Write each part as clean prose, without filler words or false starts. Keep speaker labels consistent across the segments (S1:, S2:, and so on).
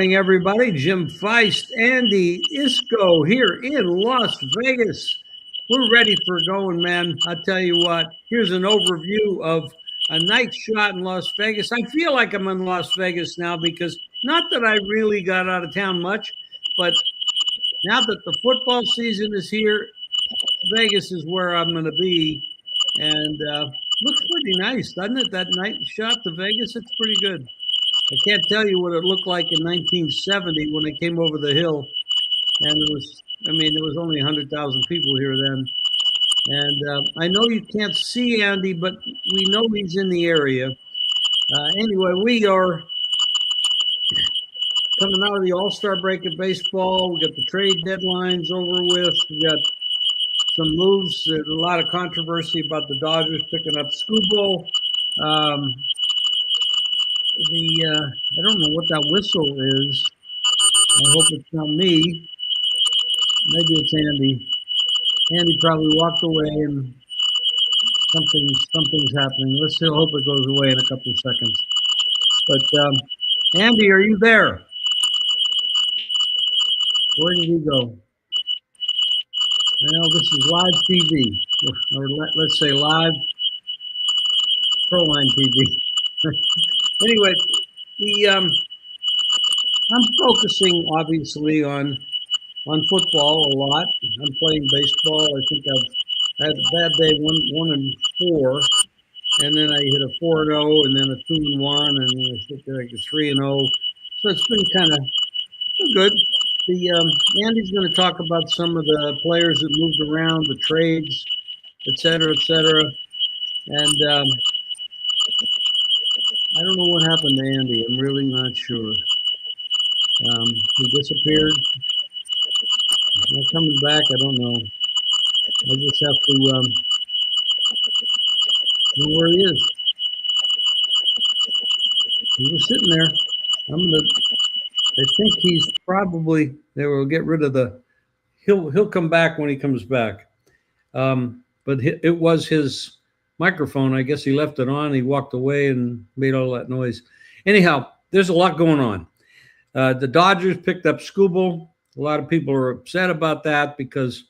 S1: Everybody. Jim Feist, Andy Isco here in Las Vegas. We're ready for going, man. I tell you what, here's an overview of a night shot in Las Vegas. I feel like I'm in Las Vegas now because not that I really got out of town much, but now that the football season is here, Vegas is where I'm going to be. And looks pretty nice, doesn't it? That night shot to Vegas, it's pretty good. I can't tell you what it looked like in 1970 when I came over the hill, and there was only 100,000 people here then. And I know you can't see Andy, but we know he's in the area. Anyway, we are coming out of the All-Star break of baseball. We got the trade deadlines over with. We got some moves. There's a lot of controversy about the Dodgers picking up Scooble. I don't know what that whistle is. I hope it's not me. Maybe it's Andy. Andy probably walked away and something's happening. Let's see, hope it goes away in a couple of seconds. But Andy, are you there? Where did he go? Well, this is live TV, or let's say live Proline TV. Anyway, I'm focusing obviously on football a lot. I'm playing baseball. I think I've had a bad day, 1-4, and then I hit a 4-0, and then a 2-1, and I think like a 3-0. So it's been kind of good. Andy's going to talk about some of the players that moved around, the trades, et cetera, et cetera. And I don't know what happened to Andy. I'm really not sure. He disappeared. Not coming back. I don't know. I just have to know where he is. He was sitting there. I think he's probably. They will get rid of the. He'll come back when he comes back. But it was his microphone. I guess he left it on. He walked away and made all that noise. Anyhow, there's a lot going on. The Dodgers picked up Scooble. A lot of people are upset about that because,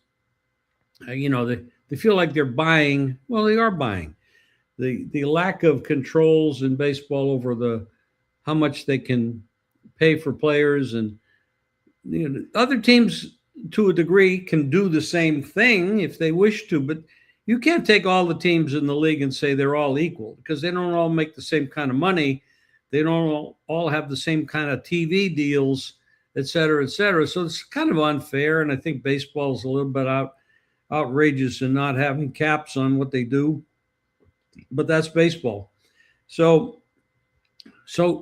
S1: they feel like they're buying. Well, they are buying. The lack of controls in baseball over how much they can pay for players, and other teams to a degree can do the same thing if they wish to, but you can't take all the teams in the league and say they're all equal because they don't all make the same kind of money. They don't all have the same kind of TV deals, et cetera, et cetera. So it's kind of unfair, and I think baseball is a little bit outrageous in not having caps on what they do, but that's baseball. So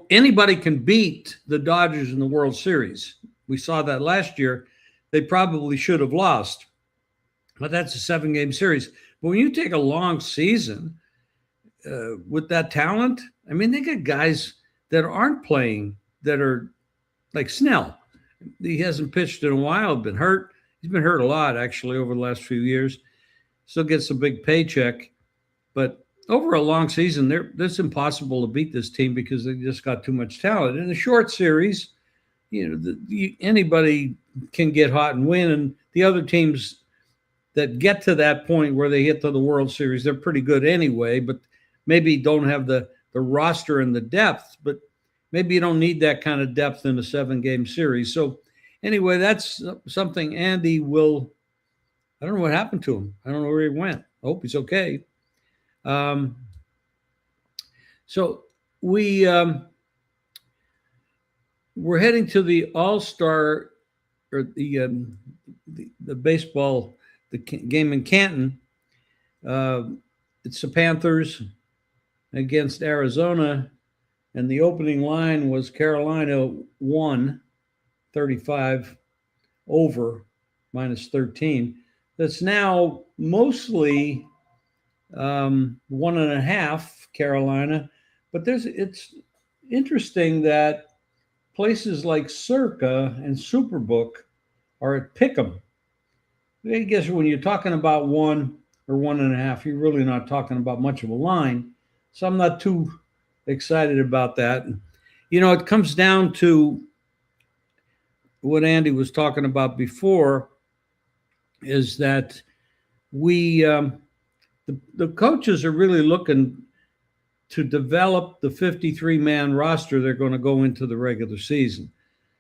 S1: anybody can beat the Dodgers in the World Series. We saw that last year. They probably should have lost, but that's a 7-game series. But when you take a long season with that talent, I mean, they got guys that aren't playing that are like Snell. He hasn't pitched in a while, been hurt. He's been hurt a lot, actually, over the last few years. Still gets a big paycheck. But over a long season, it's impossible to beat this team because they just got too much talent. In a short series, anybody can get hot and win. And the other teams that get to that point where they hit to the World Series, they're pretty good anyway, but maybe don't have the roster and the depth. But maybe you don't need that kind of depth in a 7-game series. So anyway, that's something Andy will – I don't know what happened to him. I don't know where he went. I hope he's okay. So we're heading to the All-Star or the baseball, the game in Canton. It's the Panthers against Arizona, and the opening line was Carolina won 35 over -13. That's now mostly 1.5 Carolina, but it's interesting that places like Circa and Superbook are at Pick'em. I guess when you're talking about 1 or 1.5, you're really not talking about much of a line. So I'm not too excited about that. You know, it comes down to what Andy was talking about before is that the coaches are really looking to develop the 53-man roster they're going to go into the regular season.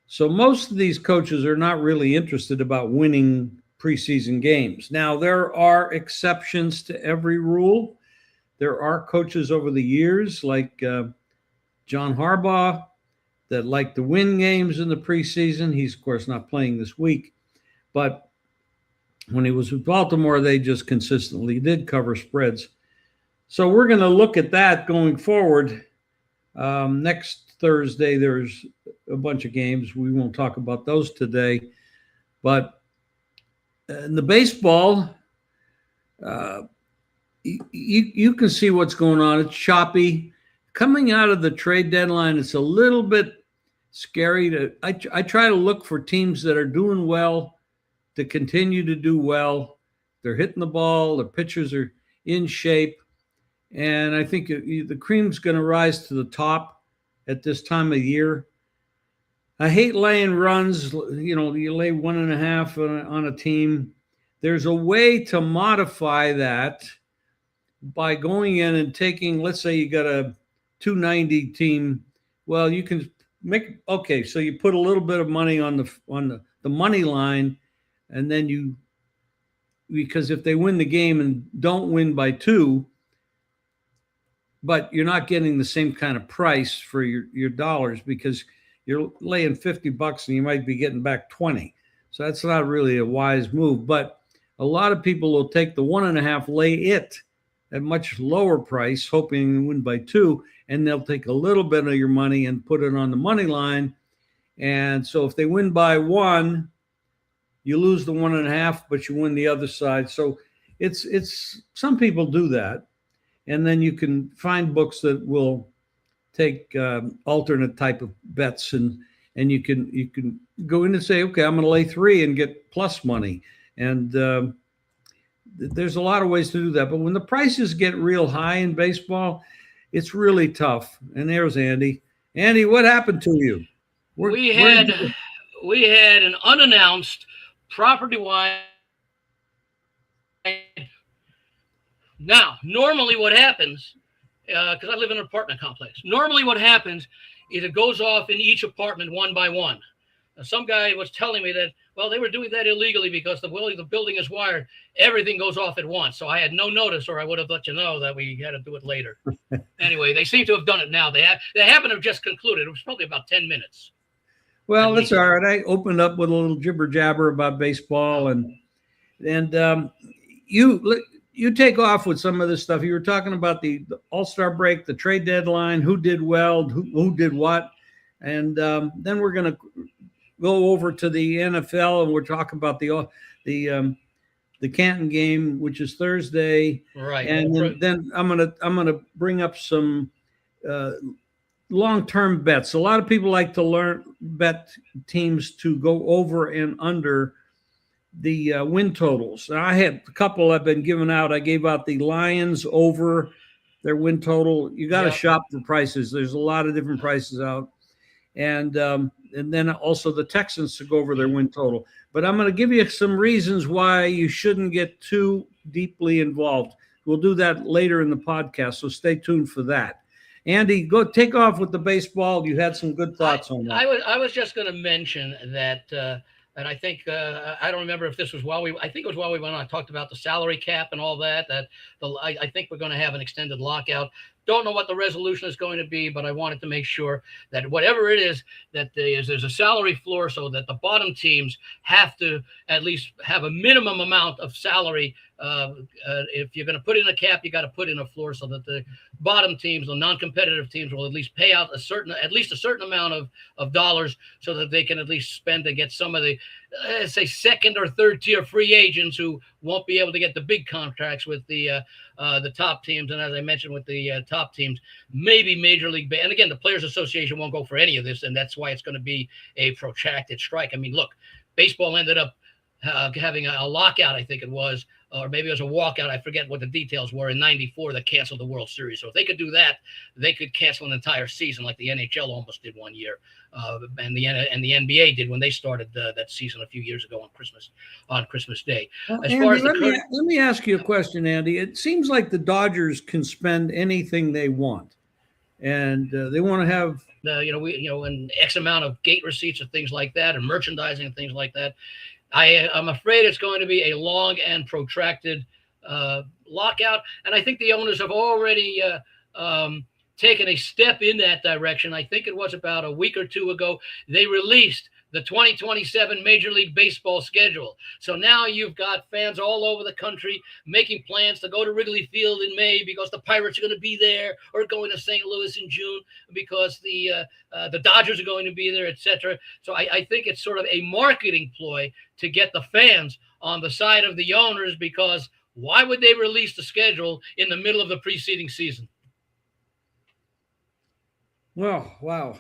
S1: So most of these coaches are not really interested about winning preseason games. Now, there are exceptions to every rule. There are coaches over the years like John Harbaugh that like to win games in the preseason. He's, of course, not playing this week. But when he was with Baltimore, they just consistently did cover spreads. So we're going to look at that going forward. Next Thursday, there's a bunch of games. We won't talk about those today. But in the baseball, you can see what's going on. It's choppy. Coming out of the trade deadline, it's a little bit scary. I try to look for teams that are doing well to continue to do well. They're hitting the ball. The pitchers are in shape. And I think the cream's going to rise to the top at this time of year. I hate laying runs. You lay 1.5 on a team. There's a way to modify that by going in and taking, let's say you got a 290 team. Well, you can so you put a little bit of money on the money line, and then because if they win the game and don't win by 2, but you're not getting the same kind of price for your dollars because you're laying $50 and you might be getting back 20. So that's not really a wise move. But a lot of people will take the 1.5, lay it at much lower price, hoping to win by 2, and they'll take a little bit of your money and put it on the money line. And so if they win by 1, you lose the 1.5, but you win the other side. So it's some people do that. And then you can find books that will take alternate type of bets, and you can go in and say, okay, I'm going to lay 3 and get plus money. And there's a lot of ways to do that. But when the prices get real high in baseball, it's really tough. And there's Andy. Andy, what happened to you?
S2: We had an unannounced property-wide. Now, normally what happens, because I live in an apartment complex, normally what happens is it goes off in each apartment one by one. Some guy was telling me that, well, they were doing that illegally because the way the building is wired, everything goes off at once. So I had no notice, or I would have let you know that we had to do it later. Anyway, they seem to have done it now. They happen to have just concluded. It was probably about 10 minutes.
S1: Well, that's all right. I opened up with a little jibber jabber about baseball, and you take off with some of this stuff. You were talking about the All-Star break, the trade deadline, who did well, who did what. And then we're going to go over to the NFL, and we're talking about the Canton game, which is Thursday.
S2: Right.
S1: And then I'm gonna bring up some long-term bets. A lot of people like to bet teams to go over and under the win totals. I had a couple I've been giving out. I gave out the Lions over their win total. You got to shop for prices. There's a lot of different prices out. And then also the Texans to go over their win total. But I'm going to give you some reasons why you shouldn't get too deeply involved. We'll do that later in the podcast, so stay tuned for that. Andy, go take off with the baseball. You had some good thoughts on that.
S2: I was just going to mention that, and I think I don't remember if this was I think it was while we went on. I talked about the salary cap and all that. I think we're going to have an extended lockout. Don't know what the resolution is going to be, but I wanted to make sure that whatever it is, that there's a salary floor so that the bottom teams have to at least have a minimum amount of salary. If you're going to put in a cap, you got to put in a floor so that the bottom teams, the non-competitive teams, will at least pay out at least a certain amount of dollars so that they can at least spend to get some of the, say, second or third tier free agents who won't be able to get the big contracts with the top teams. And as I mentioned, with the top teams, maybe Major League and again, the Players Association won't go for any of this, and that's why it's going to be a protracted strike. I mean, look, baseball ended up having a lockout, I think it was, or maybe it was a walkout. I forget what the details were in '94 that canceled the World Series. So if they could do that, they could cancel an entire season like the NHL almost did one year, and the NBA did when they started that season a few years ago on Christmas Day.
S1: Well,
S2: As far
S1: Andy,
S2: as the
S1: let me ask you a question, Andy. It seems like the Dodgers can spend anything they want, and they want to have.
S2: and X amount of gate receipts and things like that, and merchandising and things like that. I'm afraid it's going to be a long and protracted lockout, and I think the owners have already taken a step in that direction. I think it was about a week or two ago they released the 2027 Major League Baseball schedule. So now you've got fans all over the country making plans to go to Wrigley Field in May because the Pirates are going to be there, or going to St. Louis in June because the Dodgers are going to be there, etc. So I think it's sort of a marketing ploy to get the fans on the side of the owners, because why would they release the schedule in the middle of the preceding season?
S1: Well, wow.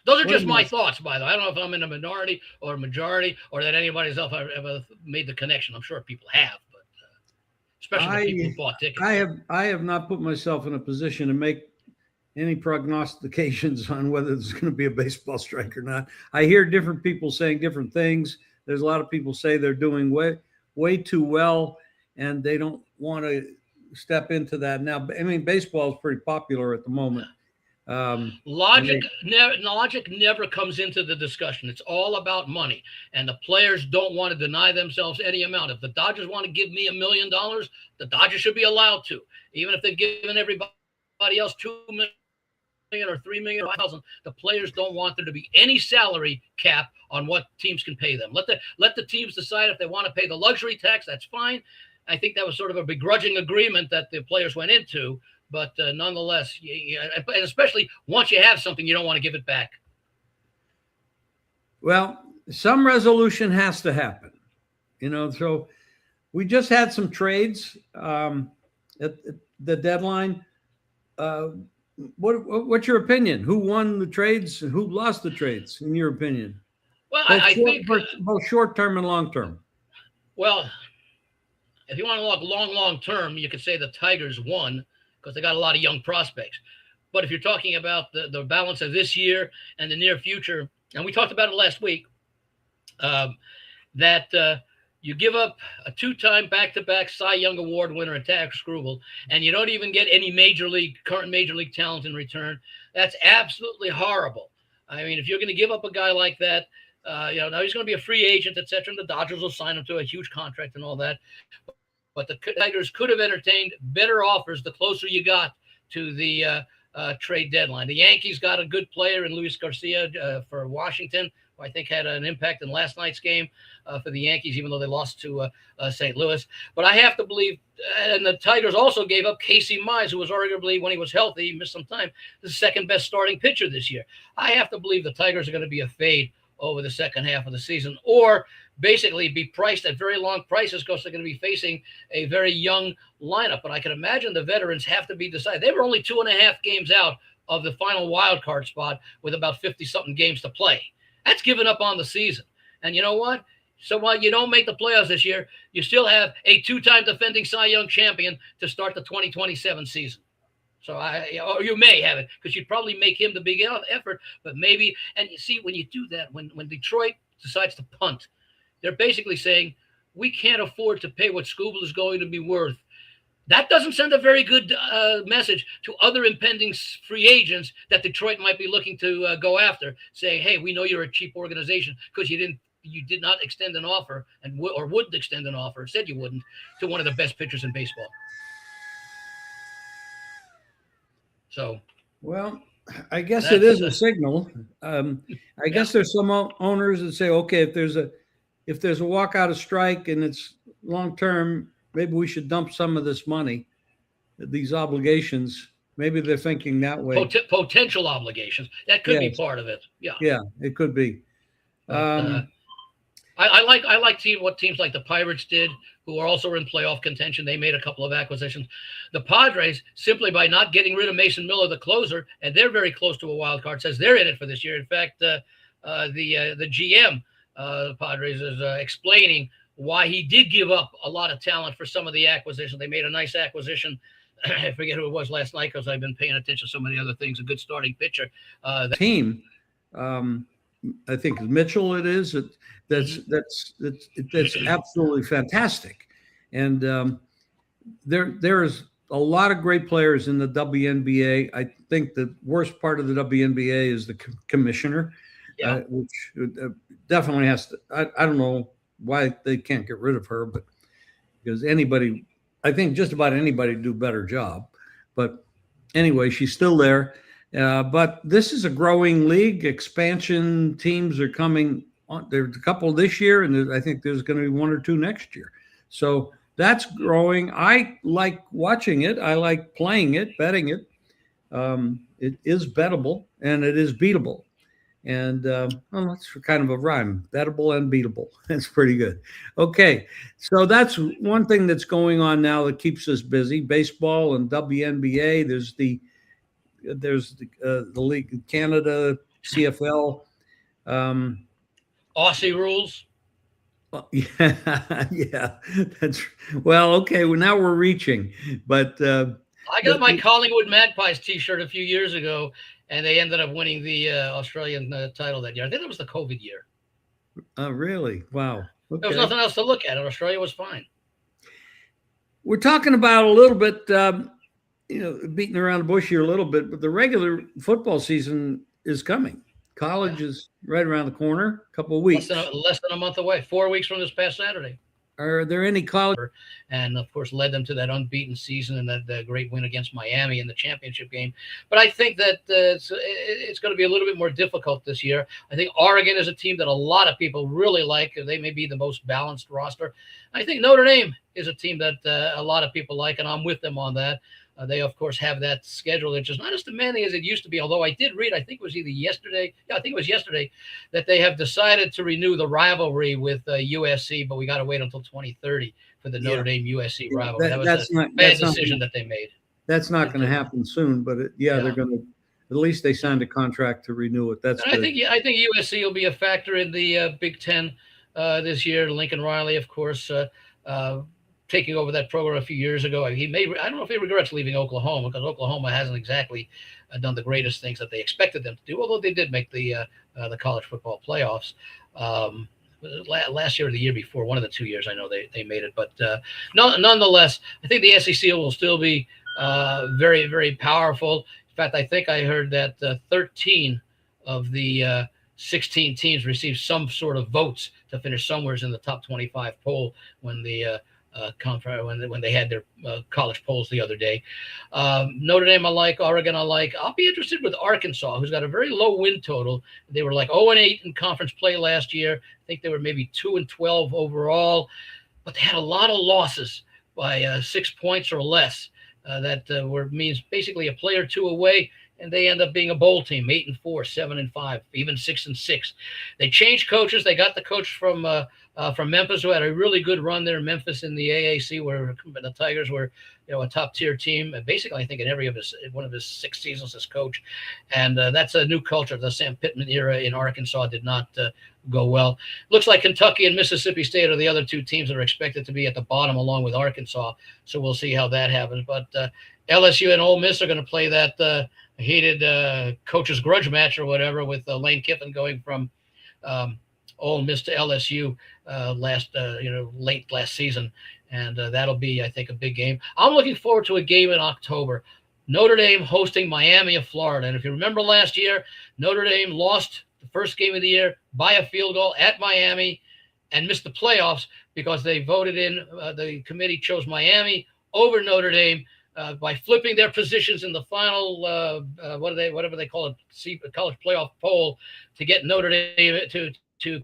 S2: Those are just my thoughts, by the way. I don't know if I'm in a minority or a majority, or that anybody else ever made the connection. I'm sure people have, but especially the people who bought tickets.
S1: I have not put myself in a position to make any prognostications on whether there's going to be a baseball strike or not. I hear different people saying different things. There's a lot of people say they're doing way too well, and they don't want to step into that now. I mean, baseball is pretty popular at the moment.
S2: Logic never comes into the discussion. It's all about money, and the players don't want to deny themselves any amount. If the Dodgers want to give me $1 million, the Dodgers should be allowed to, even if they've given everybody else $2 million or $3 million or $5,000. The players don't want there to be any salary cap on what teams can pay them. Let the teams decide if they want to pay the luxury tax. That's fine. I think that was sort of a begrudging agreement that the players went into. But nonetheless, and especially once you have something, you don't want to give it back.
S1: Well, some resolution has to happen, So we just had some trades at the deadline. What's your opinion? Who won the trades? Who lost the trades, in your opinion?
S2: Well, I think
S1: both short term and long term.
S2: Well, if you want to look long term, you could say the Tigers won, because they got a lot of young prospects. But if you're talking about the balance of this year and the near future, and we talked about it last week, that you give up a 2-time back-to-back Cy Young Award winner in Tack Struble, and you don't even get any current major league talent in return. That's absolutely horrible. I mean, if you're going to give up a guy like that, now he's going to be a free agent, etc., and the Dodgers will sign him to a huge contract and all that. But the Tigers could have entertained better offers the closer you got to the trade deadline. The Yankees got a good player in Luis Garcia for Washington, who I think had an impact in last night's game for the Yankees, even though they lost to St. Louis. But I have to believe, and the Tigers also gave up Casey Mize, who was arguably, when he was healthy, he missed some time, the second best starting pitcher this year. I have to believe the Tigers are going to be a fade over the second half of the season, or basically be priced at very long prices, because they're going to be facing a very young lineup. But I can imagine the veterans have to be decided. They were only 2.5 games out of the final wild card spot with about 50-something games to play. That's giving up on the season. And you know what? So while you don't make the playoffs this year, you still have a 2-time defending Cy Young champion to start the 2027 season. So or you may have it, because you'd probably make him the big effort, but maybe. And you see, when you do that, when Detroit decides to punt, they're basically saying, we can't afford to pay what Struble is going to be worth. That doesn't send a very good message to other impending free agents that Detroit might be looking to go after, saying, hey, we know you're a cheap organization because you did not extend an offer or wouldn't extend an offer, said you wouldn't, to one of the best pitchers in baseball. So,
S1: well, I guess it is a signal. I guess there's some owners that say, okay, if there's a walkout, a strike, and it's long term, maybe we should dump some of this money, these obligations. Maybe they're thinking that way.
S2: Potential obligations. That could be part of it. Yeah.
S1: Yeah, it could be.
S2: But, I like what teams like the Pirates did, who are also in playoff contention. They made a couple of acquisitions. The Padres, simply by not getting rid of Mason Miller, the closer, and they're very close to a wild card, says they're in it for this year. In fact, the GM the Padres, is explaining why he did give up a lot of talent for some of the acquisitions. They made a nice acquisition. I forget who it was last night because I've been paying attention to so many other things. A good starting pitcher.
S1: Team, I think Mitchell. It is. That's absolutely fantastic, and there's a lot of great players in the WNBA. I think the worst part of the WNBA is the commissioner,
S2: Yeah.
S1: which definitely has to. I don't know why they can't get rid of her, but because anybody, I think just about anybody do a better job. But anyway, she's still there. But this is a growing league. Expansion teams are coming on. There's a couple this year, and I think there's going to be one or two next year. So that's growing. I like watching it. I like playing it, betting it. It is bettable and it is beatable. And well, that's kind of a rhyme. Bettable and beatable. That's pretty good. Okay, so that's one thing that's going on now that keeps us busy. Baseball and WNBA. There's the league in Canada, CFL.
S2: Aussie rules.
S1: Yeah. That's well. Okay, well now we're reaching, but
S2: I got my Collingwood Magpies T-shirt a few years ago, and they ended up winning the Australian title that year. I think it was the COVID year.
S1: Really? Wow. Okay.
S2: There was nothing else to look at, and Australia was fine.
S1: We're talking about a little bit, beating around the bush here a little bit, but the regular football season is coming. College is right around the corner, a couple of weeks.
S2: Less than a month away, 4 weeks from this past Saturday.
S1: Are there any college?
S2: And of course, led them to that unbeaten season and that great win against Miami in the championship game. But I think that it's going to be a little bit more difficult this year. I think Oregon is a team that a lot of people really like. They may be the most balanced roster. I think Notre Dame is a team that a lot of people like, and I'm with them on that. They, of course, have that schedule, which is not as demanding as it used to be. Although I did read, I think it was either yesterday. Yeah, I think it was yesterday that they have decided to renew the rivalry with USC, but we got to wait until 2030 for the Notre Dame USC rivalry. That was a bad decision that they made.
S1: That's not going to happen soon, but they're going to. At least they signed a contract to renew it. That's.
S2: I think USC will be a factor in the Big Ten this year. Lincoln Riley, of course. Taking over that program a few years ago. I don't know if he regrets leaving Oklahoma, because Oklahoma hasn't exactly done the greatest things that they expected them to do, although they did make the college football playoffs. Last year or the year before, one of the 2 years, I know they made it. But nonetheless, I think the SEC will still be very, very powerful. In fact, I think I heard that 13 of the 16 teams received some sort of votes to finish somewhere in the top 25 poll when the when they had their college polls the other day. Notre Dame I like, Oregon I like. I'll be interested with Arkansas, who's got a very low win total. They were like 0-8 in conference play last year. I think they were maybe 2-12 overall, but they had a lot of losses by 6 points or less. That means basically a play or two away, and they end up being a bowl team, 8-4, 7-5, even 6-6. They changed coaches. They got the coach from Memphis, who had a really good run there in Memphis in the AAC, where the Tigers were, a top tier team. And basically, I think in one of his 6 seasons as coach. And that's a new culture. The Sam Pittman era in Arkansas did not go well. Looks like Kentucky and Mississippi State are the other 2 teams that are expected to be at the bottom, along with Arkansas. So we'll see how that happens. But LSU and Ole Miss are going to play that heated coach's grudge match or whatever, with Lane Kiffin going from Ole Miss to LSU late last season, and that'll be, I think, a big game. I'm looking forward to a game in October. Notre Dame hosting Miami of Florida, and if you remember last year, Notre Dame lost the first game of the year by a field goal at Miami and missed the playoffs because they voted the committee chose Miami over Notre Dame. By flipping their positions in the final, whatever they call it, college playoff poll, to get Notre Dame to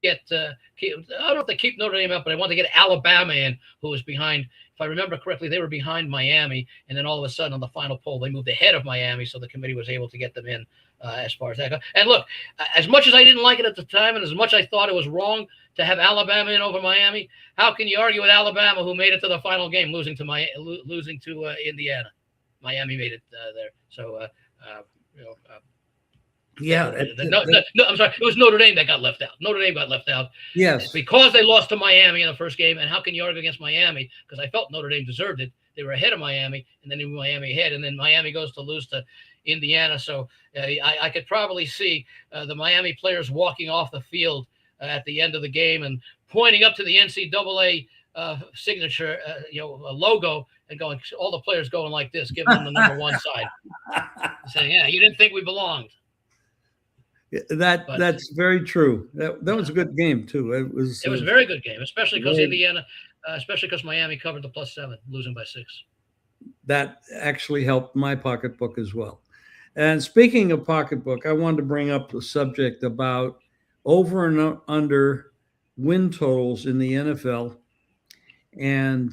S2: get I don't know if they keep Notre Dame up, but I want to get Alabama in, who was behind. If I remember correctly, they were behind Miami, and then all of a sudden on the final poll, they moved ahead of Miami, so the committee was able to get them in as far as that goes. And look, as much as I didn't like it at the time, and as much as I thought it was wrong to have Alabama in over Miami, how can you argue with Alabama, who made it to the final game, losing to Indiana? Miami made it there. So,
S1: Yeah.
S2: No, I'm sorry. It was Notre Dame that got left out. Notre Dame got left out
S1: Yes.
S2: because they lost to Miami in the first game. And how can you argue against Miami? Because I felt Notre Dame deserved it. They were ahead of Miami, and then they moved Miami ahead, and then Miami goes to lose to Indiana. So I could probably see the Miami players walking off the field at the end of the game and pointing up to the NCAA signature, logo, and going, all the players going like this, giving them the number one side, saying, "Yeah, you didn't think we belonged."
S1: That's very true. That was a good game too. It was
S2: a very good game, especially because Indiana, especially because Miami covered the +7, losing by 6.
S1: That actually helped my pocketbook as well. And speaking of pocketbook, I wanted to bring up the subject about over and under win totals in the NFL. And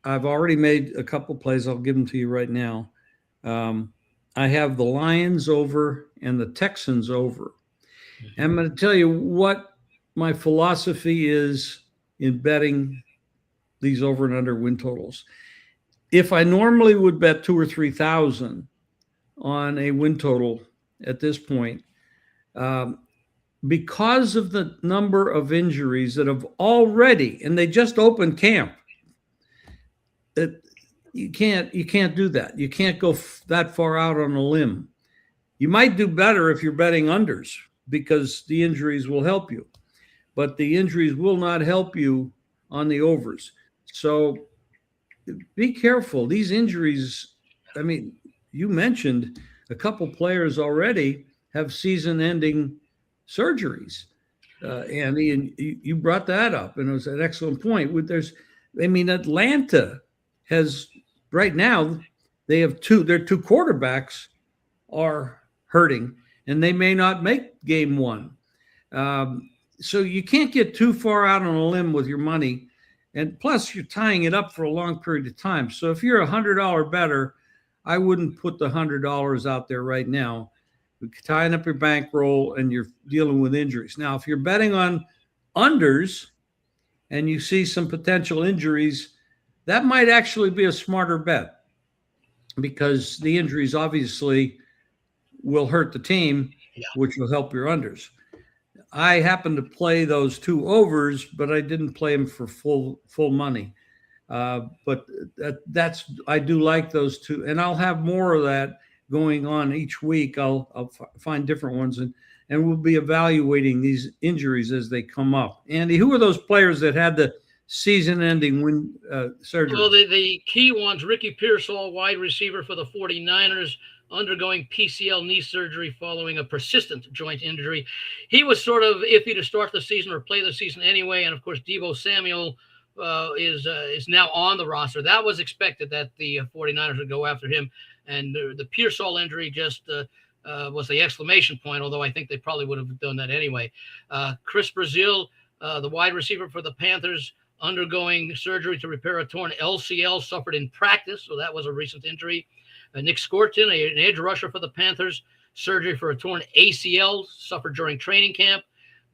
S1: I've already made a couple plays. I'll give them to you right now. I have the Lions over and the Texans over. And I'm going to tell you what my philosophy is in betting these over and under win totals. If I normally would bet 2,000 or 3,000 on a win total at this point, because of the number of injuries that have already, and they just opened camp, that you can't do that. You can't go that far out on a limb. You might do better if you're betting unders because the injuries will help you, but the injuries will not help you on the overs. So be careful. These injuries, I mean, you mentioned a couple players already have season-ending surgeries. Andy, and you brought that up, and it was an excellent point. Atlanta has right now, they have their two quarterbacks are hurting, and they may not make game one. So you can't get too far out on a limb with your money. And plus, you're tying it up for a long period of time. So if you're $100 better, I wouldn't put the $100 out there right now. You're tying up your bankroll and you're dealing with injuries. Now, if you're betting on unders and you see some potential injuries, that might actually be a smarter bet because the injuries obviously will hurt the team, which will help your unders. I happen to play those two overs, but I didn't play them for full money. But I do like those two, and I'll have more of that going on each week. I'll find different ones, and we'll be evaluating these injuries as they come up. Andy, who are those players that had the season-ending win surgery?
S2: Well, the key ones: Ricky Pearsall, wide receiver for the 49ers, undergoing PCL knee surgery following a persistent joint injury. He was sort of iffy to start the season or play the season anyway. And of course, Deebo Samuel is now on the roster. That was expected that the 49ers would go after him. And the Pearsall injury just was the exclamation point, although I think they probably would have done that anyway. Chris Brazil, the wide receiver for the Panthers, undergoing surgery to repair a torn LCL suffered in practice. So that was a recent injury. Nick Scorton, an edge rusher for the Panthers, surgery for a torn ACL, suffered during training camp.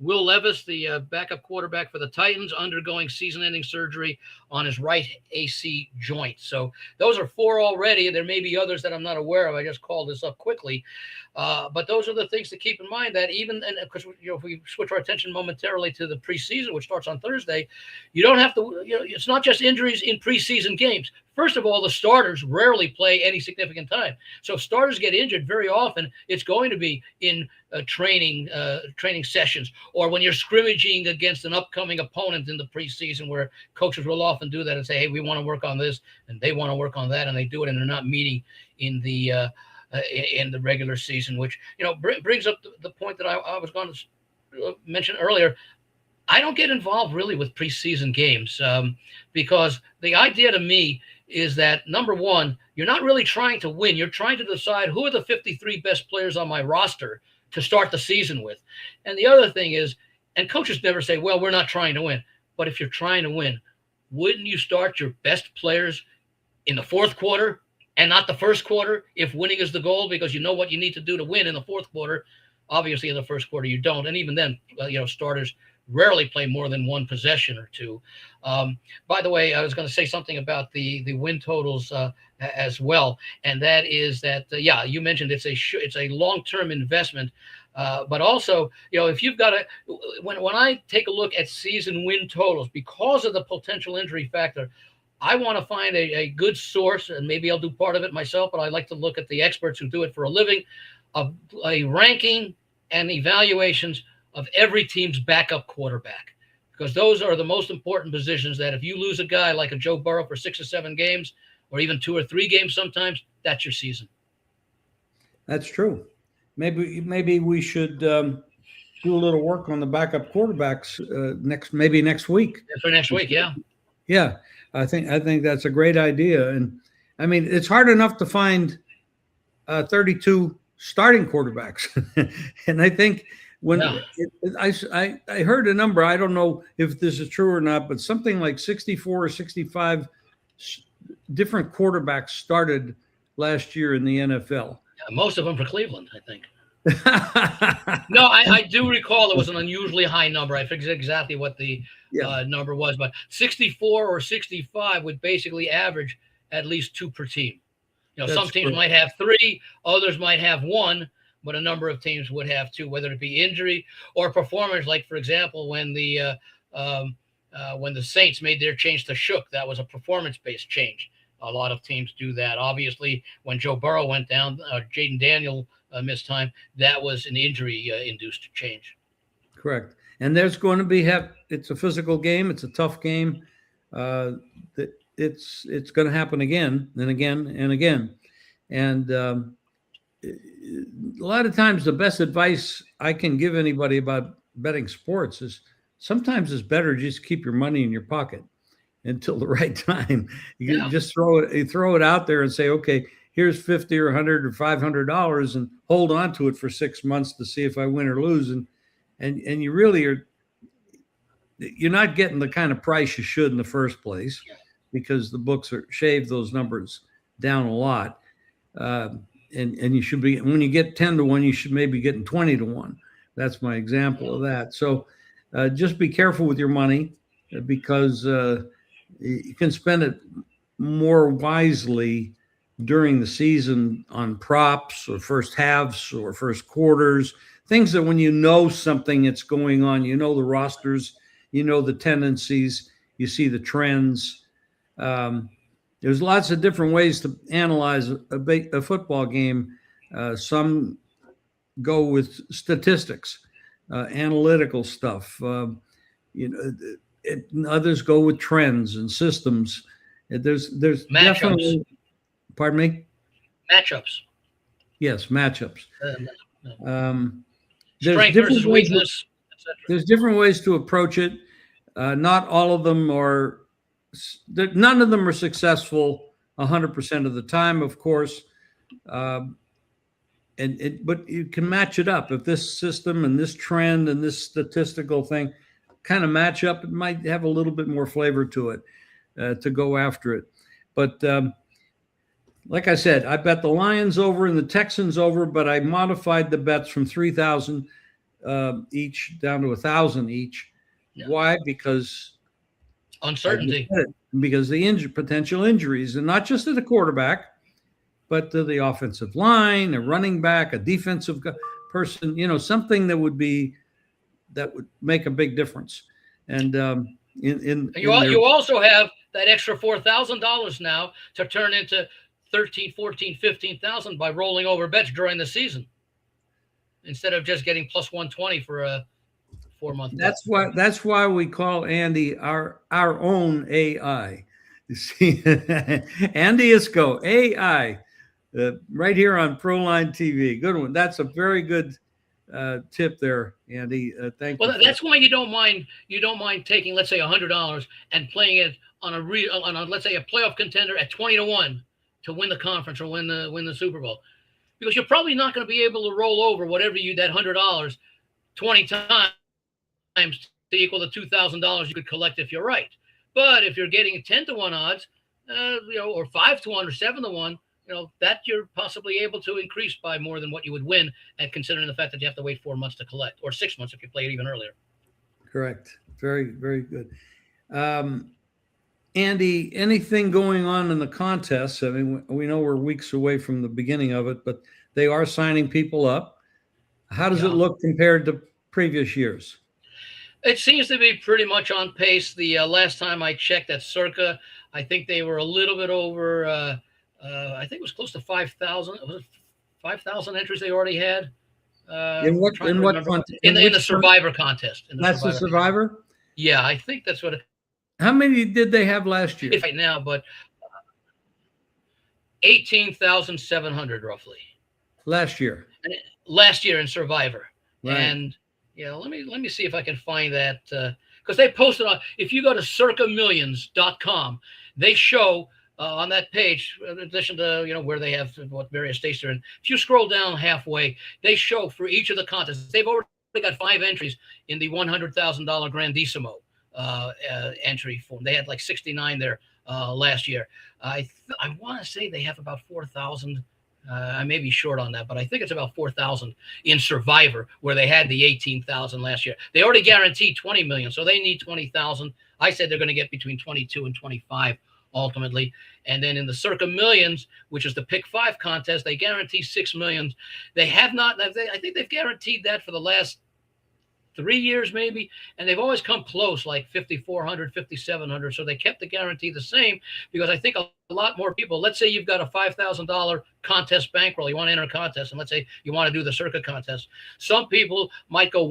S2: Will Levis, the backup quarterback for the Titans, undergoing season-ending surgery on his right AC joint. So those are 4 already, and there may be others that I'm not aware of. I just called this up quickly. But those are the things to keep in mind that even, and of course, if we switch our attention momentarily to the preseason, which starts on Thursday, you don't have to, it's not just injuries in preseason games. First of all, the starters rarely play any significant time. So if starters get injured, very often it's going to be in training sessions or when you're scrimmaging against an upcoming opponent in the preseason, where coaches will often do that and say, hey, we want to work on this, and they want to work on that, and they do it, and they're not meeting in the regular season, which brings up the point that I was going to mention earlier. I don't get involved really with preseason games because the idea to me is that, number one, you're not really trying to win. You're trying to decide who are the 53 best players on my roster to start the season with. And the other thing is, and coaches never say, well, we're not trying to win. But if you're trying to win, wouldn't you start your best players in the fourth quarter and not the first quarter if winning is the goal, because you know what you need to do to win in the fourth quarter? Obviously, in the first quarter, you don't. And even then, starters rarely play more than one possession or two. By the way, I was going to say something about the win totals as well, and that is that yeah, you mentioned it's a long term investment. But also, if you've got when I take a look at season win totals, because of the potential injury factor, I want to find a good source, and maybe I'll do part of it myself, but I like to look at the experts who do it for a living, of a ranking and evaluations of every team's backup quarterback, because those are the most important positions. That if you lose a guy like a Joe Burrow for 6 or 7 games, or even 2 or 3 games sometimes, that's your season.
S1: That's true. Maybe we should do a little work on the backup quarterbacks next week.
S2: For next week, yeah.
S1: Yeah, I think that's a great idea. And I mean, it's hard enough to find 32 starting quarterbacks, and I think when I heard a number, I don't know if this is true or not, but something like 64 or 65 different quarterbacks started last year in the NFL.
S2: Yeah, most of them for Cleveland, I think. No, I do recall it was an unusually high number. I forget exactly what the number was, but 64 or 65 would basically average at least 2 per team. Some teams might have 3, others might have 1, but a number of teams would have 2, whether it be injury or performance. Like, for example, when the Saints made their change to Shook, that was a performance-based change. A lot of teams do that. Obviously, when Joe Burrow went down, Jaden Daniel missed time, that was an injury-induced change.
S1: Correct. And there's going to be it's a physical game. It's a tough game. It's going to happen again and again and again. And a lot of times the best advice I can give anybody about betting sports is sometimes it's better just keep your money in your pocket until the right time. You just throw it out there and say, okay, here's $50 or $100 or $500 and hold on to it for 6 months to see if I win or lose. And you really you're not getting the kind of price you should in the first place, because the books shave those numbers down a lot. And you should be, when you get 10 to 1, you should maybe getting 20 to 1. That's my example of that. So just be careful with your money, because you can spend it more wisely during the season on props or first halves or first quarters, things that when you know something that's going on, the rosters, the tendencies, you see the trends. There's lots of different ways to analyze a football game. Some go with statistics, analytical stuff. Others go with trends and systems. There's
S2: matchups.
S1: Definitely. Pardon me?
S2: Matchups.
S1: Yes, matchups.
S2: Strength versus weakness, etc.
S1: There's different ways to approach it. Not all of them are. None of them are successful 100% of the time, of course. But you can match it up. If this system and this trend and this statistical thing kind of match up, it might have a little bit more flavor to it to go after it. But like I said, I bet the Lions over and the Texans over, but I modified the bets from 3,000 each down to 1,000 each. Yeah. Why? Because
S2: uncertainty.
S1: Because the potential injuries, and not just to the quarterback, but to the offensive line, a running back, a defensive person. Something that would make a big difference. And
S2: you also have that extra $4,000 now to turn into 13, 14, 15,000 by rolling over bets during the season, instead of just getting plus 120 for a 4-month.
S1: That's why we call Andy our own AI. You see, Andy Isco, AI, right here on Proline TV. Good one. That's a very good tip there, Andy. Thank you.
S2: Well, that's why you don't mind taking, let's say, $100 and playing it on a let's say a playoff contender at 20 to 1 to win the conference or win the Super Bowl, because you're probably not going to be able to roll over whatever that $100 20 times to equal the $2,000 you could collect if you're right. But if you're getting 10 to 1 odds, or 5 to 1 or 7 to 1, that you're possibly able to increase by more than what you would win, and considering the fact that you have to wait 4 months to collect, or 6 months if you play it even earlier.
S1: Correct. Very, very good. Um, Andy, anything going on in the contests? I mean, we know we're weeks away from the beginning of it, but they are signing people up. How does it
S2: Yeah.
S1: look compared to previous years?
S2: It seems to be pretty much on pace. The last time I checked at Circa, I think they were a little bit over. I think it was close to 5,000. Was it 5,000 entries they already had? I'm trying to remember
S1: in
S2: in
S1: which
S2: the Survivor contest. In the
S1: that's the
S2: Survivor,
S1: Survivor?
S2: yeah, I think that's what
S1: How many did they have last year?
S2: it's right now, but 18,700 roughly
S1: Last year.
S2: last year in Survivor.
S1: Right.
S2: And yeah, let me see if I can find that because they posted on. If you go to circamillions.com, they show on that page, in addition to where they have what various states they're in. If you scroll down halfway, they show for each of the contests. They've already got 5 entries in the $100,000 Grandissimo entry form. They had like 69 there last year. I want to say they have about 4,000. I may be short on that, but I think it's about 4,000 in Survivor, where they had the 18,000 last year. They already guaranteed 20 million, so they need 20,000. I said they're going to get between 22 and 25 ultimately. And then in the Circa Millions, which is the pick 5 contest, they guarantee 6 million. They have not. I think they've guaranteed that for the last 3 years maybe, and they've always come close, like 5,400, 5,700. So they kept the guarantee the same because I think a lot more people. Let's say you've got a $5,000 contest bankroll, you want to enter a contest, and let's say you want to do the Circa contest. Some people might go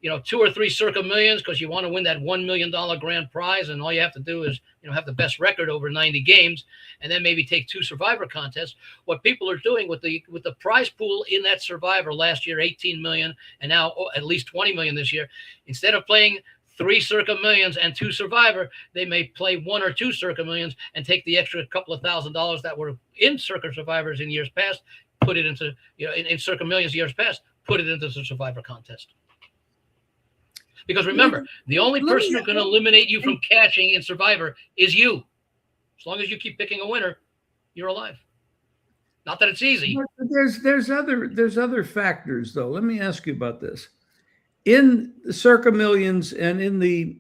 S2: 2 or 3 Circa Millions because you want to win that $1 million grand prize, and all you have to do is have the best record over 90 games, and then maybe take 2 Survivor contests. What people are doing with the prize pool in that Survivor last year, 18 million, and now at least 20 million this year, instead of playing 3 Circa Millions and 2 Survivor, they may play 1 or 2 Circa Millions and take the extra couple of $1,000s that were in Circa Survivors in years past, put it into in Circa Millions years past, put it into the Survivor contest. Because remember, the only person who can eliminate you from catching in Survivor is you. As long as you keep picking a winner, you're alive. Not that it's easy.
S1: But there's other factors though. Let me ask you about this. In the Circa Millions and in the,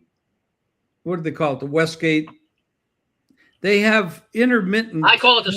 S1: what do they call it, the Westgate, they have intermittent.
S2: I call it the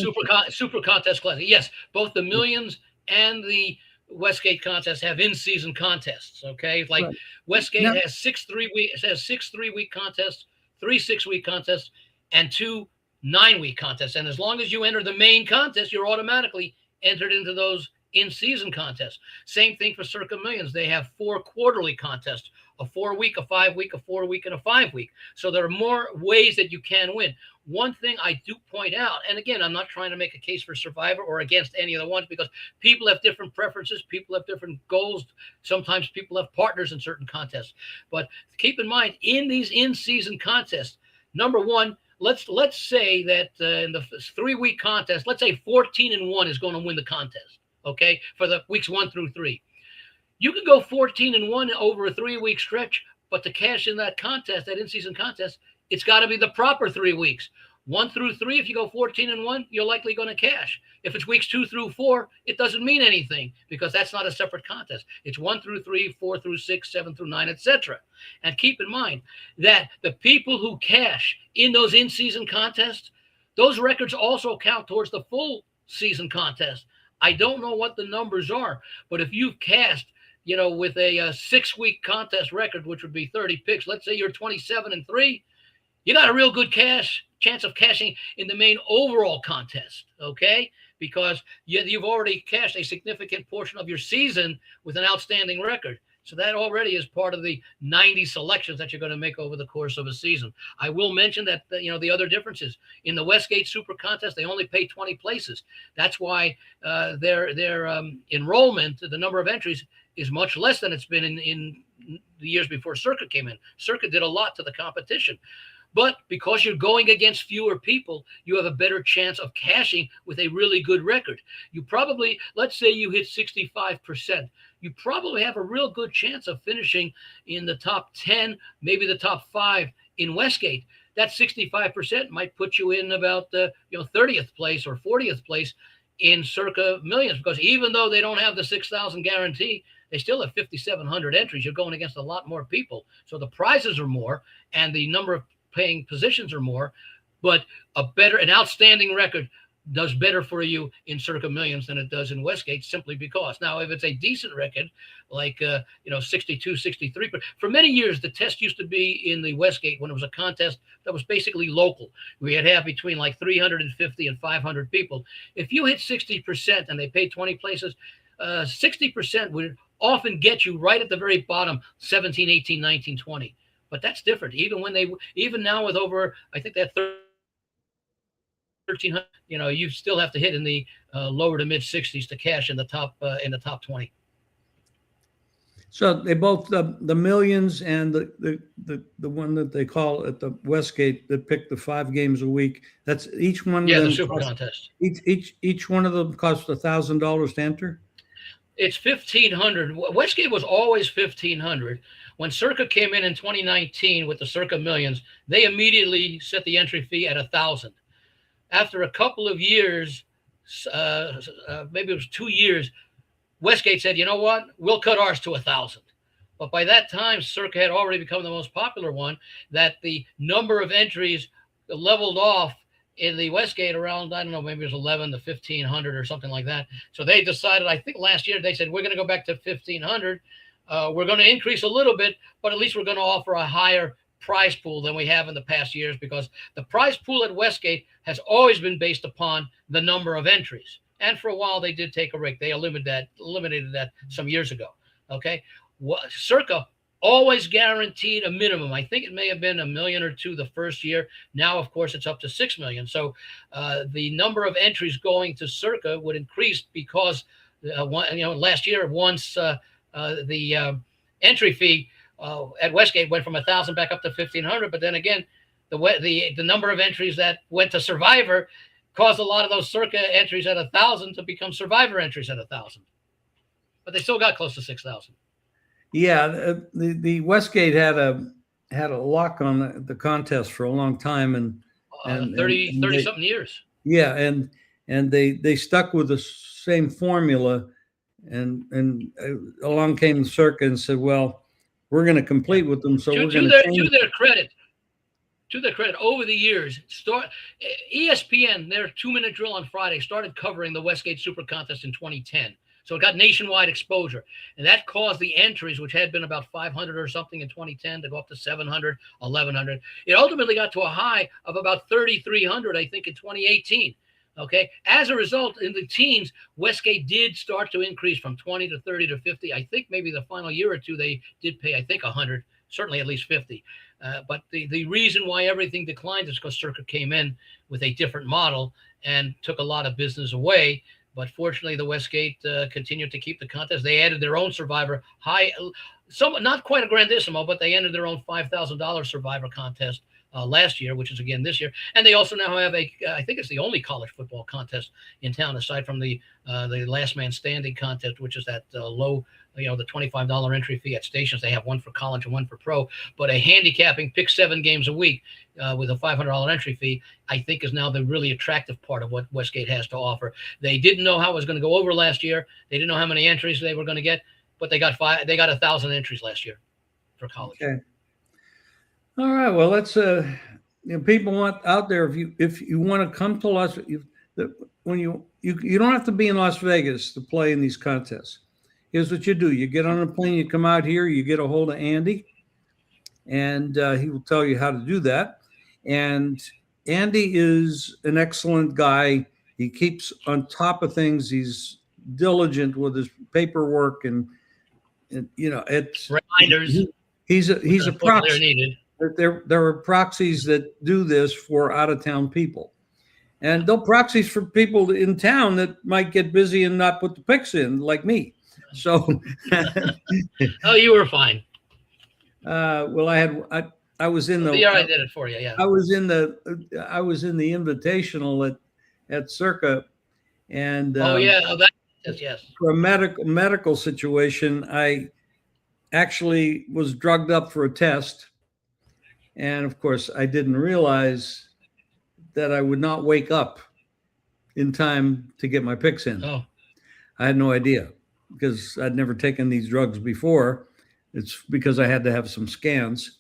S2: super contest classic. Yes, both the Millions and the Westgate contest have in-season contests. Okay, like right. Westgate has 6 3-week contests, 3 6-week contests, and 2 9-week contests. And as long as you enter the main contest, you're automatically entered into those in-season contests. Same thing for Circa Millions. They have 4 quarterly contests: a 4-week, a 5-week, a 4-week, and a 5-week. So there are more ways that you can win. One thing I do point out, and again, I'm not trying to make a case for Survivor or against any of the ones, because people have different preferences, people have different goals. Sometimes people have partners in certain contests. But keep in mind, in these in-season contests, number one, let's say that in the 3-week contest, let's say 14-1 is going to win the contest. Okay, for the weeks 1 through 3. You can go 14-1 over a 3-week stretch, but to cash in that contest, that in-season contest, it's got to be the proper 3 weeks. 1 through 3, if you go 14-1, you're likely going to cash. If it's weeks 2 through 4, it doesn't mean anything because that's not a separate contest. It's 1 through 3, 4 through 6, 7 through 9, etc. And keep in mind that the people who cash in those in-season contests, those records also count towards the full season contest. I don't know what the numbers are, but if you've cast, with a 6-week contest record, which would be 30 picks, let's say you're 27-3, you got a real good chance of cashing in the main overall contest, okay? Because you've already cashed a significant portion of your season with an outstanding record. So that already is part of the 90 selections that you're going to make over the course of a season. I will mention that, the other differences. In the Westgate Super Contest, they only pay 20 places. That's why their enrollment, the number of entries, is much less than it's been in the years before Circa came in. Circa did a lot to the competition. But because you're going against fewer people, you have a better chance of cashing with a really good record. You probably, let's say you hit 65%. You probably have a real good chance of finishing in the top 10, maybe the top 5 in Westgate. That 65% might put you in about the 30th place or 40th place in Circa Millions, because even though they don't have the 6,000 guarantee, they still have 5,700 entries. You're going against a lot more people. So the prizes are more and the number of paying positions are more, but an outstanding record does better for you in Circa Millions than it does in Westgate, simply because. Now, if it's a decent record, like 62, 63, but for many years the test used to be in the Westgate when it was a contest that was basically local. We had have between like 350 and 500 people. If you hit 60% and they paid 20 places, 60% would often get you right at the very bottom, 17, 18, 19, 20. But that's different. Even now with over, I think that 1,300, you still have to hit in the lower to mid 60s to cash in the top 20.
S1: So they both the Millions and the one that they call at the Westgate that pick the 5 games a week. That's each one.
S2: Yeah,
S1: of them
S2: the super contest.
S1: Each one of them costs $1,000 to enter.
S2: It's 1,500. Westgate was always 1,500. When Circa came in 2019 with the Circa Millions, they immediately set the entry fee at 1,000. After a couple of years, maybe it was 2 years, Westgate said, you know what, we'll cut ours to 1,000. But by that time, Circa had already become the most popular one, that the number of entries leveled off in the Westgate around, I don't know, maybe it was 11 to 1,500 or something like that. So they decided, I think last year, they said, we're going to go back to 1,500. We're going to increase a little bit, but at least we're going to offer a higher prize pool than we have in the past years, because the prize pool at Westgate has always been based upon the number of entries. And for a while, they did take a rake. They eliminated that some years ago. Okay. Circa always guaranteed a minimum. I think it may have been $1 million or $2 million the first year. Now, of course, it's up to $6 million. So the number of entries going to Circa would increase because, last year, once the entry fee at Westgate went from 1,000 back up to 1,500. But then again, the number of entries that went to Survivor caused a lot of those Circa entries at 1,000 to become Survivor entries at 1,000. But they still got close to 6,000.
S1: Yeah, the Westgate had a lock on the contest for a long time, and
S2: 30 something years.
S1: Yeah, and they stuck with the same formula, and along came Circa and said, well, we're going to complete with them, so we're going to change.
S2: To their credit, over the years, ESPN, their 2-minute drill on Friday, started covering the Westgate Super Contest in 2010. So it got nationwide exposure. And that caused the entries, which had been about 500 or something in 2010, to go up to 700, 1,100. It ultimately got to a high of about 3,300, I think, in 2018. Okay. As a result, in the teens, Westgate did start to increase from 20 to 30 to 50. I think maybe the final year or two, they did pay, I think, 100, certainly at least 50. But the reason why everything declined is because Circa came in with a different model and took a lot of business away. But fortunately, the Westgate continued to keep the contest. They added their own Survivor not quite a grandissimo, but they entered their own $5,000 Survivor contest last year, which is again this year. And they also now have I think it's the only college football contest in town, aside from the last man standing contest, which is that low, the $25 entry fee at stations. They have one for college and one for pro, but a handicapping pick 7 games a week with a $500 entry fee, I think, is now the really attractive part of what Westgate has to offer. They didn't know how it was going to go over last year. They didn't know how many entries they were going to get, but they got 1,000 entries last year for college.
S1: Okay. All right. Well, let's people want out there, if you want to come to when you don't have to be in Las Vegas to play in these contests. Here's what you do. You get on a plane, you come out here, you get a hold of Andy, and he will tell you how to do that. And Andy is an excellent guy. He keeps on top of things. He's diligent with his paperwork, and it's
S2: reminders.
S1: He's a proxy. There are proxies that do this for out-of-town people. And they'll proxies for people in town that might get busy and not put the picks in, like me. So,
S2: oh, you were fine.
S1: Well, I was in the.
S2: I did it for you. Yeah.
S1: I was in the invitational at Circa, and
S2: yes.
S1: For a medical situation, I actually was drugged up for a test, and of course, I didn't realize that I would not wake up in time to get my picks in.
S2: Oh.
S1: I had no idea. because I'd never taken these drugs before. It's because I had to have some scans,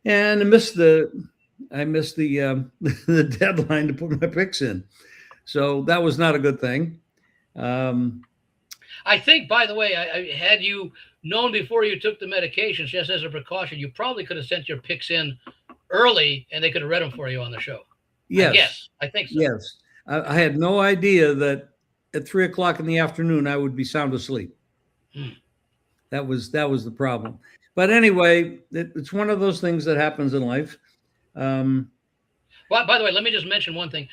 S1: and I missed the the deadline to put my picks in. So that was not a good thing. Um,
S2: I think, by the way, had you known before you took the medications, just as a precaution, you probably could have sent your picks in early, and they could have read them for you on the show. I
S1: yes,
S2: guess. I think so.
S1: yes. I had no idea that at 3 o'clock in the afternoon I would be sound asleep.
S2: Hmm.
S1: That was the problem. But anyway, it's one of those things that happens in life. Um,
S2: Well, by the way, let me just mention one thing.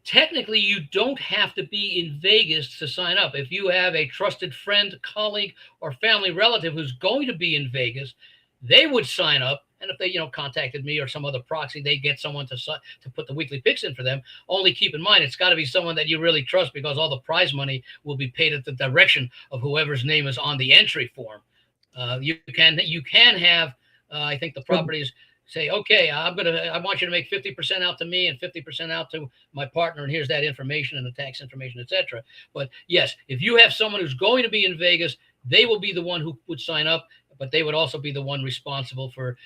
S2: Technically, you don't have to be in Vegas to sign up. If you have a trusted friend, colleague, or family relative who's going to be in Vegas, they would sign up. And if they, contacted me or some other proxy, they get someone to put the weekly picks in for them. Only keep in mind, it's got to be someone that you really trust, because all the prize money will be paid at the direction of whoever's name is on the entry form. You can have, I think the properties say, okay, I want you to make 50% out to me and 50% out to my partner, and here's that information and the tax information, etc. But yes, if you have someone who's going to be in Vegas, they will be the one who would sign up, but they would also be the one responsible for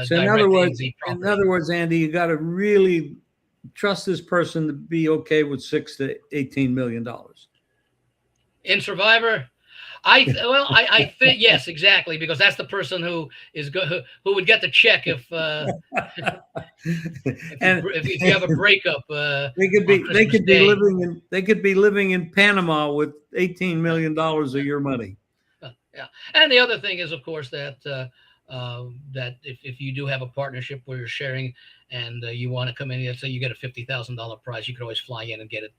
S1: so in other words, Andy, you got to really trust this person to be okay with $6 to $18 million.
S2: In Survivor. I think yes, exactly, because that's the person who who would get the check if if you have a breakup.
S1: They could be living in Panama with $18 million of your money.
S2: Yeah, and the other thing is, of course, that that if you do have a partnership where you're sharing and you want to come in, let's say you get a $50,000 prize, you could always fly in and get it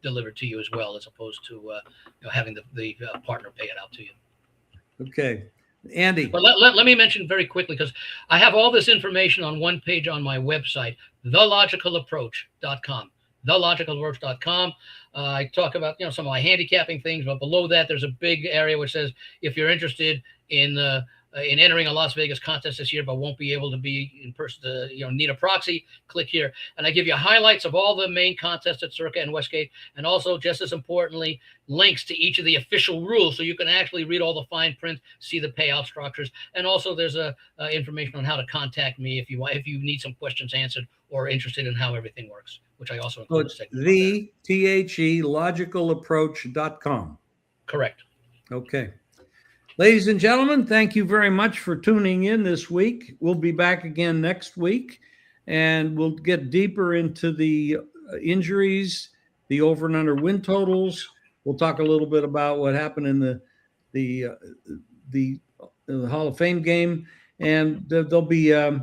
S2: delivered to you as well, as opposed to having the partner pay it out to you.
S1: Okay, Andy.
S2: But let me mention very quickly, because I have all this information on one page on my website, thelogicalapproach.com. Thelogicalapproach.com. I talk about some of my handicapping things, but below that there's a big area which says if you're interested in entering a Las Vegas contest this year, but won't be able to be in person, need a proxy, click here. And I give you highlights of all the main contests at Circa and Westgate, and also, just as importantly, links to each of the official rules, so you can actually read all the fine print, see the payout structures, and also there's information on how to contact me if you need some questions answered or interested in how everything works, which I also include.
S1: logicalapproach.com.
S2: Correct.
S1: Okay. Ladies and gentlemen, thank you very much for tuning in this week. We'll be back again next week, and we'll get deeper into the injuries, the over and under win totals. We'll talk a little bit about what happened in the Hall of Fame game, and there'll be a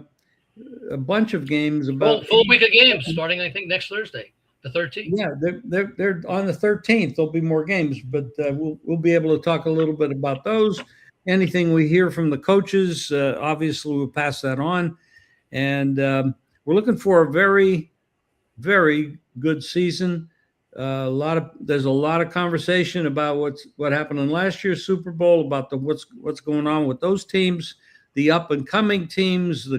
S1: bunch of games about
S2: full week of games starting, I think, next Thursday. The 13th.
S1: Yeah, they're on the 13th. There'll be more games, but we'll be able to talk a little bit about those. Anything we hear from the coaches, obviously we'll pass that on. And we're looking for a very, very good season. There's a lot of conversation about what happened in last year's Super Bowl, about what's going on with those teams, the up and coming teams.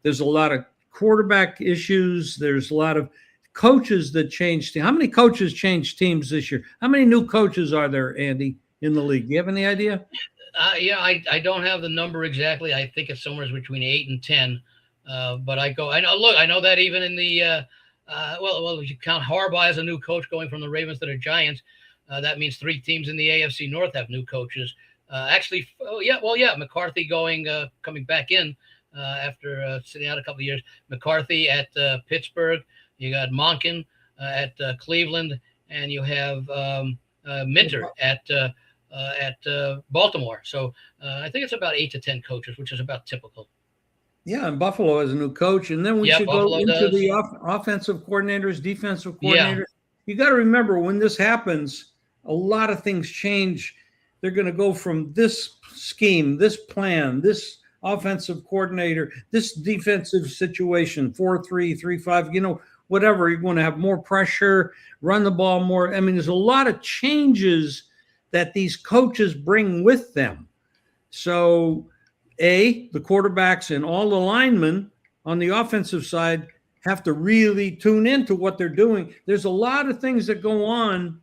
S1: There's a lot of quarterback issues. There's a lot of coaches that changed. How many coaches changed teams this year? How many new coaches are there, Andy, in the league? Do you have any idea?
S2: I don't have the number exactly. I think it's somewhere between 8 and 10. But I know that even in the well, if you count Harbaugh as a new coach going from the Ravens to the Giants, that means 3 teams in the AFC North have new coaches. McCarthy coming back in after sitting out a couple of years. McCarthy at Pittsburgh. You got Monken at Cleveland, and you have Minter at Baltimore. So I think it's about 8 to 10 coaches, which is about typical.
S1: Yeah, and Buffalo has a new coach, and then we should go into the offensive coordinators, defensive coordinators. You got to remember, when this happens, a lot of things change. They're going to go from this scheme, this plan, this offensive coordinator, this defensive situation, 4-3, 3-5, whatever. You're going to have more pressure, run the ball more. I mean, there's a lot of changes that these coaches bring with them. So, the quarterbacks and all the linemen on the offensive side have to really tune into what they're doing. There's a lot of things that go on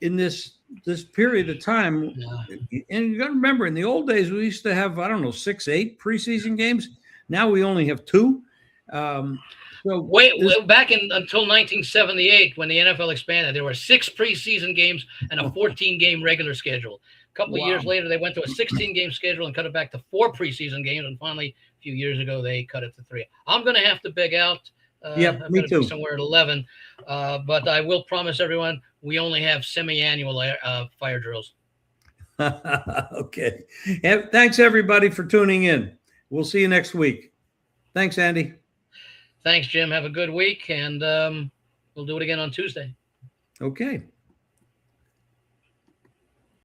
S1: in this this period of time,
S2: Yeah.
S1: and you got to remember, in the old days, we used to have, I don't know, 6, 8 preseason games. Now we only have 2. So
S2: Back in until 1978, when the NFL expanded, there were 6 preseason games and a 14-game regular schedule. A couple of years later, they went to a 16-game schedule and cut it back to 4 preseason games. And finally, a few years ago, they cut it to 3. I'm going to have to beg out.
S1: Yeah,
S2: I'm
S1: me
S2: going to
S1: too.
S2: be somewhere at 11. But I will promise everyone, we only have semi-annual fire drills.
S1: Okay. Thanks, everybody, for tuning in. We'll see you next week. Thanks, Andy.
S2: Thanks, Jim. Have a good week, and we'll do it again on Tuesday.
S1: Okay.